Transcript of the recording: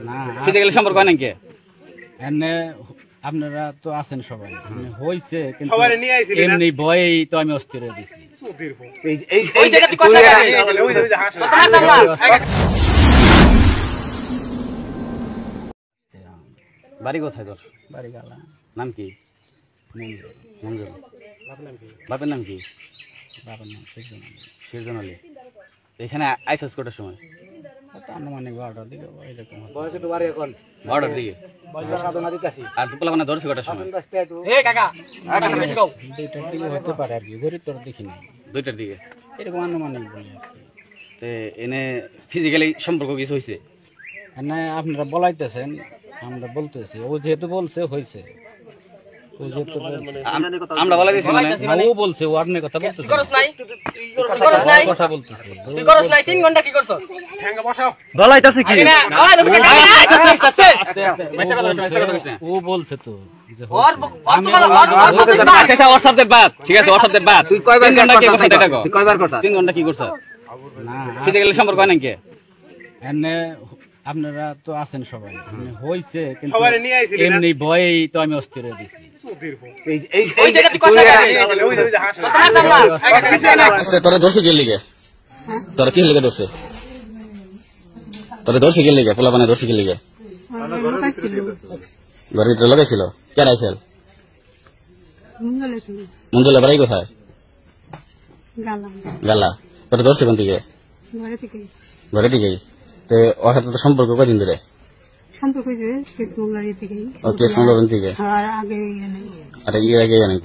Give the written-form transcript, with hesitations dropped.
না ফিজিক্যালি সম্পর্ক হয় নাকি? এমনি আপনারা তো আছেন সবাই, হয়েছে কিন্তু এমনি ভয়েই তো আমি অস্থির হয়ে দিছি। বাড়ি কোথায় তোর? বাড়ি গালা। নাম কি? মঞ্জুর। বাপের নাম কি? বাবার নাম শিরজন আলী। এখানে আইসাস কটার সময়? আনুমানিক 12টার দিকে এরকম। বারোটার দিকে। আর দুপুলা মানে ধরছে কটার সময়? 2টার দিকে হতে পারে আর কি, গরিব তোর দেখি নাই। 2টার দিকে এরকম আনুমানিক বলি আর কি। তে এনে ফিজিক্যালি সম্পর্ক কিছু হয়েছে? না আপনারা বলাইতেছেন, আমরা বলতেছি, ও যেহেতু বলছে হয়েছে। ও যেহেতু আমরা বলা দিছি মানে ও বলছে, ও আপনার কথা বলতেছে, কথা বলতেছে। তুই করস নাই 3 ঘন্টা কি করছস? ঠ্যাঙ্গা বসাও। বলাইতেছে কি? ও বলছে তো যে আচ্ছা ওর শব্দের বাদ, ঠিক আছে, ওর শব্দের বাদ। তুই কয়বার 3 ঘন্টা কি করছ এটা কো? তুই কয়বার করছ? 3 ঘন্টা কি করছ? না ফিজিক্যালি সম্পর্ক হয় নাকি? এমনি আপনারা তো আছেন সবাই, হয়েছে কিন্তু সবাই নিয়ে আইছিলি না? এমনি ভয়েই তো আমি অস্থির হয়ে দিছি। তোরা দর্শে গেল লিগে, তোরা কি লিগে দর্শে? তোরা দর্শে গেল লিগে, পোলা বানা দর্শে গেল লিগে ঘরের ভিতরে লাগাইছিল? কে রাইছিল? মঞ্জুলা বাড়ি কোথায়? গালা। তোরা দর্শে কোন দিকে? ঘরে থেকেই। তো ওর সাথে তো সম্পর্ক কদিন ধরে? কেস মোংলারি থেকে। ওকে, সংগ্রহ থেকে। আর আগে আর এর আগে নাকি?